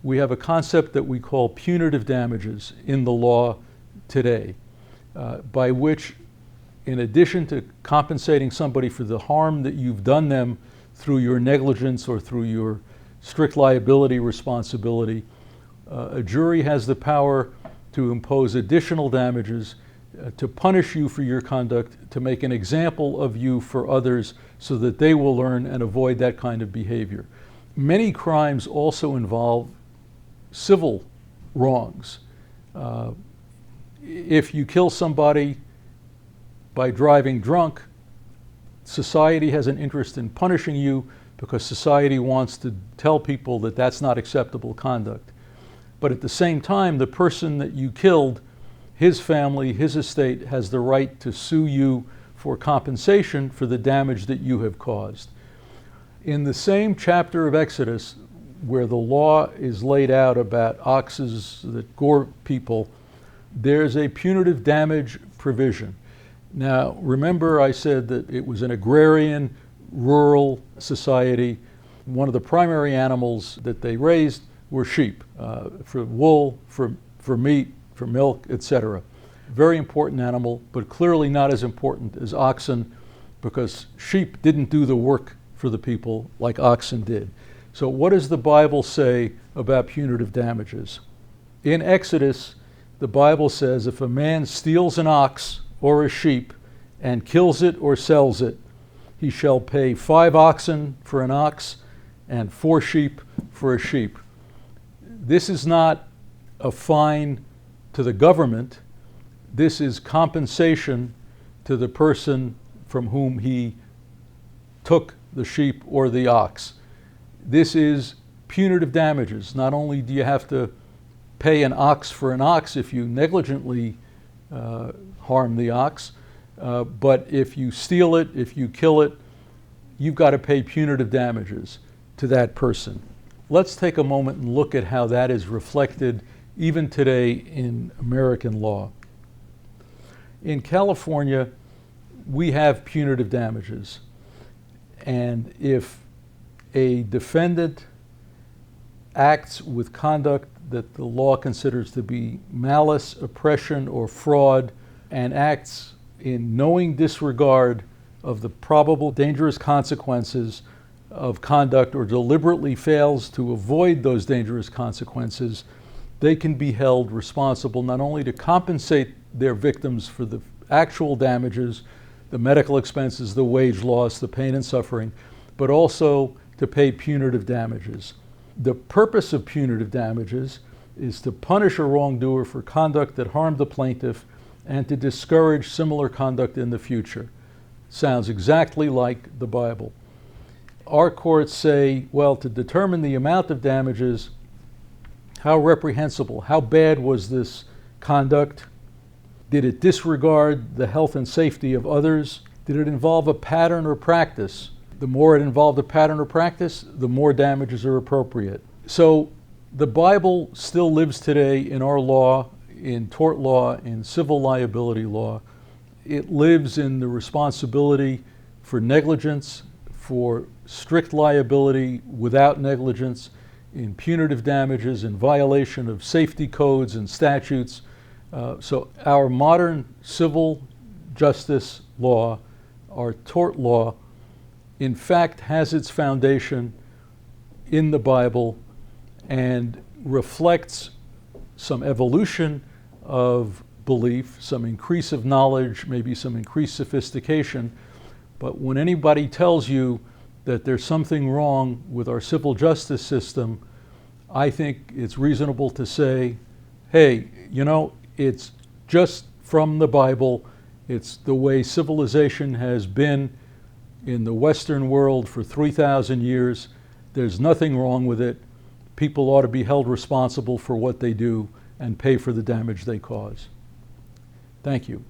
we have a concept that we call punitive damages in the law today, by which, in addition to compensating somebody for the harm that you've done them through your negligence or through your strict liability responsibility, a jury has the power to impose additional damages, to punish you for your conduct, to make an example of you for others so that they will learn and avoid that kind of behavior. Many crimes also involve civil wrongs. If you kill somebody by driving drunk, society has an interest in punishing you because society wants to tell people that that's not acceptable conduct. But at the same time, the person that you killed, his family, his estate, has the right to sue you for compensation for the damage that you have caused. In the same chapter of Exodus, where the law is laid out about oxes that gore people, there's a punitive damage provision. Now, remember I said that it was an agrarian, rural society. One of the primary animals that they raised were sheep, for wool, for meat, for milk, etc. Very important animal, but clearly not as important as oxen, because sheep didn't do the work for the people like oxen did. So what does the Bible say about punitive damages? In Exodus, the Bible says if a man steals an ox or a sheep and kills it or sells it, he shall pay 5 oxen for an ox and 4 sheep for a sheep. This is not a fine to the government. This is compensation to the person from whom he took the sheep or the ox. This is punitive damages. Not only do you have to pay an ox for an ox if you negligently harm the ox, but if you steal it, if you kill it, you've got to pay punitive damages to that person. Let's take a moment and look at how that is reflected even today in American law. In California, we have punitive damages. And if a defendant acts with conduct that the law considers to be malice, oppression, or fraud, and acts in knowing disregard of the probable dangerous consequences of conduct or deliberately fails to avoid those dangerous consequences, they can be held responsible not only to compensate their victims for the actual damages, the medical expenses, the wage loss, the pain and suffering, but also to pay punitive damages. The purpose of punitive damages is to punish a wrongdoer for conduct that harmed the plaintiff and to discourage similar conduct in the future. Sounds exactly like the Bible. Our courts say, well, to determine the amount of damages, how reprehensible, how bad was this conduct? Did it disregard the health and safety of others? Did it involve a pattern or practice? The more it involved a pattern or practice, the more damages are appropriate. So the Bible still lives today in our law, in tort law, in civil liability law. It lives in the responsibility for negligence, for strict liability without negligence, in punitive damages, in violation of safety codes and statutes. So our modern civil justice law, our tort law, in fact has its foundation in the Bible and reflects some evolution of belief, some increase of knowledge, maybe some increased sophistication. But when anybody tells you that there's something wrong with our civil justice system, I think it's reasonable to say, hey, you know, it's just from the Bible. It's the way civilization has been in the Western world for 3,000 years. There's nothing wrong with it. People ought to be held responsible for what they do and pay for the damage they cause. Thank you.